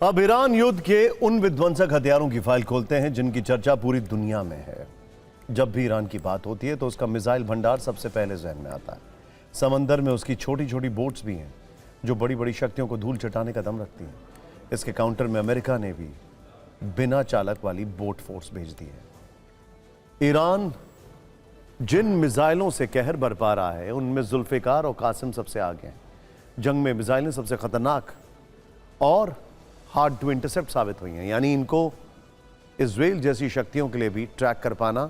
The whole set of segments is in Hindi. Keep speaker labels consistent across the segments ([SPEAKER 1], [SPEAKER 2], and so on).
[SPEAKER 1] अब ईरान युद्ध के उन विध्वंसक हथियारों की फाइल खोलते हैं जिनकी चर्चा पूरी दुनिया में है। जब भी ईरान की बात होती है तो उसका मिसाइल भंडार सबसे पहले जहन में आता है। समंदर में उसकी छोटी छोटी बोट्स भी हैं जो बड़ी बड़ी शक्तियों को धूल चटाने का दम रखती हैं। इसके काउंटर में अमेरिका ने भी बिना चालक वाली बोट फोर्स भेज दी है। ईरान जिन मिसाइलों से कहर बरपा रहा है उनमें जुल्फिकार और कासिम सबसे आगे हैं। जंग में मिसाइलें सबसे खतरनाक और हार्ड टू इंटरसेप्ट साबित हुई हैं, यानी इनको इजराइल जैसी शक्तियों के लिए भी ट्रैक कर पाना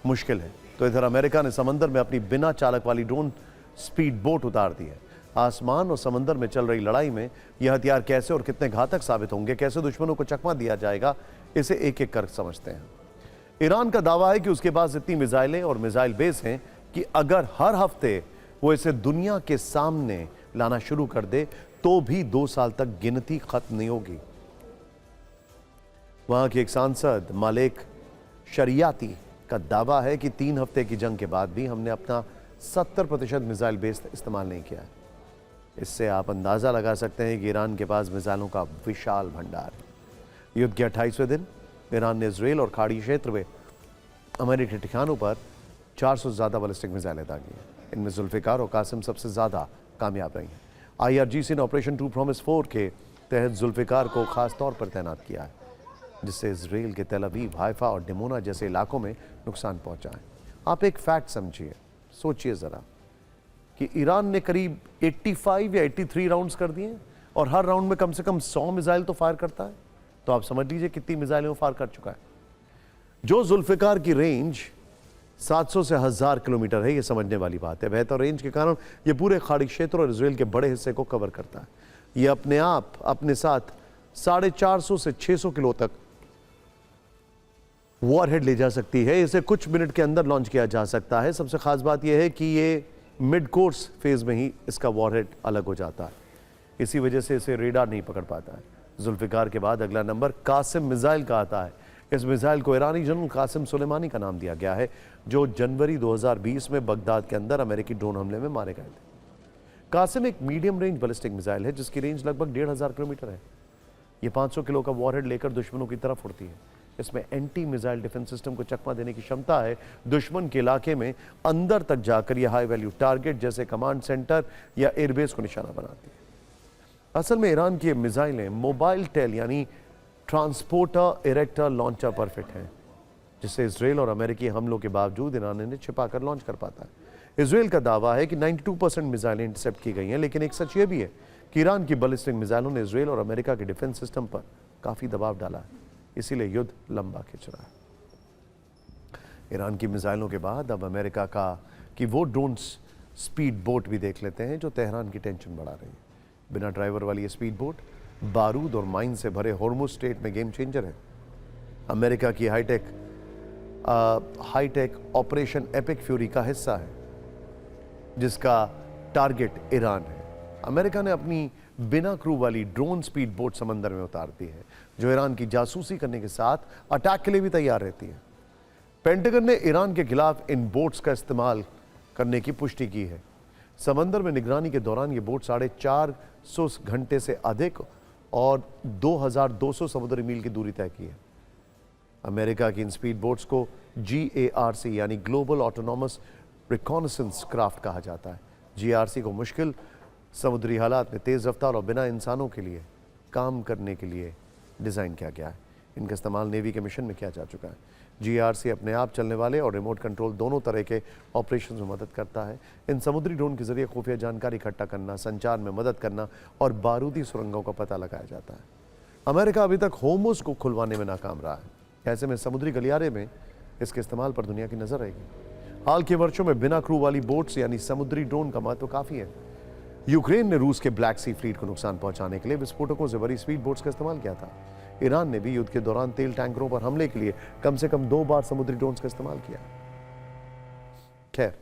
[SPEAKER 1] मुश्किल है। तो इधर अमेरिका ने समंदर में अपनी बिना चालक वाली ड्रोन स्पीड बोट उतार दी है। आसमान और समंदर में चल रही लड़ाई में यह हथियार कैसे और कितने घातक साबित होंगे, कैसे दुश्मनों को चकमा दिया जाएगा, इसे एक एक कर समझते हैं। ईरान का दावा है कि उसके पास इतनी मिसाइलें और मिसाइल बेस हैं कि अगर हर हफ्ते वो इसे दुनिया के सामने लाना शुरू कर दे तो भी 2 साल तक गिनती खत्म नहीं होगी। वहां के एक सांसद मालिक शरियाती का दावा है कि 3 हफ्ते की जंग के बाद भी हमने अपना 70% मिसाइल बेस इस्तेमाल नहीं किया है। इससे आप अंदाजा लगा सकते हैं कि ईरान के पास मिसाइलों का विशाल भंडार है। युद्ध के 28वें दिन ईरान ने इजराइल और खाड़ी क्षेत्र में अमेरिकी ठिकानों पर 400 से ज्यादा बैलिस्टिक मिसाइलें दागी हैं। इनमें जुल्फिकार और कासिम सबसे ज्यादा कामयाब रही हैं। IRGC ने ऑपरेशन टू प्रॉमिस 4 के तहत जुल्फिकार को खास तौर पर तैनात किया है, जिससे इजराइल के तेल अवीव, हाइफा और डिमोना जैसे इलाकों में नुकसान पहुंचा है। आप एक फैक्ट समझिए, सोचिए जरा कि ईरान ने करीब 85 या 83 राउंड्स कर दिए और हर राउंड में कम से कम 100 मिसाइल तो फायर करता है। तो आप समझ लीजिए कितनी मिसाइलें वो फायर कर चुका है। जो जुल्फिकार की रेंज 700 से 1000 किलोमीटर है, ये समझने वाली बात है। बेहतर रेंज के कारण ये पूरे खाड़ी क्षेत्र और इजराइल के बड़े हिस्से को कवर करता है। ये अपने साथ 450 से 600 किलो तक वॉरहेड ले जा सकती है। इसे कुछ मिनट के अंदर लॉन्च किया जा सकता है। सबसे खास बात यह है कि ये मिड कोर्स फेज में ही इसका वॉरहेड अलग हो जाता है। इसी वजह से इसे रेडार नहीं पकड़ पाता है। जुल्फिकार के बाद अगला नंबर कासिम मिसाइल का आता है। इस मिसाइल को ईरानी जनरल कासिम सुलेमानी का नाम दिया गया है, जो जनवरी 2020 में बगदाद के अंदर अमेरिकी ड्रोन हमले में मारे गए थे। कासिम एक मीडियम रेंज बैलिस्टिक मिसाइल है जिसकी रेंज लगभग 1500 किलोमीटर है। ये 500 किलो का वॉरहेड लेकर दुश्मनों की तरफ उड़ती है। इसमें एंटी मिसाइल डिफेंस सिस्टम को चकमा देने की क्षमता है। दुश्मन के इलाके में अंदर तक जाकर यह हाई वैल्यू टारगेट जैसे कमांड सेंटर या एयरबेस को निशाना बनाती है। असल में ईरान की मिसाइलें मोबाइल टेल यानी ट्रांसपोर्टर इरेक्टर लॉन्चर परफेक्ट हैं, जिससे इजराइल और अमेरिकी हमलों के बावजूद ईरान इन्हें छिपाकर लॉन्च कर पाता है। इजराइल का दावा है कि 92% मिसाइलें इंटरसेप्ट की गई हैं, लेकिन एक सच ये भी है कि ईरान की बैलिस्टिक मिसाइलों ने इजराइल और अमेरिका के डिफेंस सिस्टम पर काफी दबाव डाला है। इसीलिए युद्ध लंबा खिंच रहा है। ईरान की मिसाइलों के बाद अब अमेरिका का कि वो ड्रोन स्पीड बोट भी देख लेते हैं, जो तेहरान की टेंशन बढ़ा रही है। बिना ड्राइवर वाली ये स्पीड बोट बारूद और माइन से भरे हॉर्मुज स्ट्रेट में गेम चेंजर है। अमेरिका की हाईटेक ऑपरेशन एपिक फ्यूरी का हिस्सा है, जिसका टारगेट ईरान है। अमेरिका ने अपनी बिना क्रू वाली ड्रोन स्पीड बोट समंदर में उतार दी है, जो ईरान की जासूसी करने के साथ अटैक के लिए भी तैयार रहती है। पेंटागन ने ईरान के खिलाफ इन बोट्स का करने की पुष्टि की है। समंदर में निगरानी के दौरान ये बोट 450 घंटे से अधिक और 2200 समुद्री मील की दूरी तय की है। अमेरिका की इन स्पीड बोट्स को GARC यानी ग्लोबल ऑटोनॉमस रिकॉनेसेंस क्राफ्ट कहा जाता है। GARC को मुश्किल समुद्री हालात में तेज रफ्तार और बिना इंसानों के लिए काम करने के लिए डिजाइन किया गया है। इनका इस्तेमाल नेवी के मिशन में किया जा चुका है। GARC अपने आप चलने वाले और रिमोट कंट्रोल दोनों तरह के ऑपरेशन में मदद करता है। इन समुद्री ड्रोन के जरिए खुफिया जानकारी इकट्ठा करना, संचार में मदद करना और बारूदी सुरंगों का पता लगाया जाता है। अमेरिका अभी तक होर्मुज को खुलवाने में नाकाम रहा है। ऐसे में समुद्री गलियारे में इसके इस्तेमाल पर दुनिया की नजर रहेगी। हाल के वर्षों में बिना क्रू वाली बोट्स यानी समुद्री ड्रोन का महत्व काफी है। यूक्रेन ने रूस के ब्लैक सी फ्लीट को नुकसान पहुंचाने के लिए विस्फोटकों से भरी स्पीड बोट्स का इस्तेमाल किया था। ईरान ने भी युद्ध के दौरान तेल टैंकरों पर हमले के लिए कम से कम 2 बार समुद्री ड्रोन्स का इस्तेमाल किया। खैर,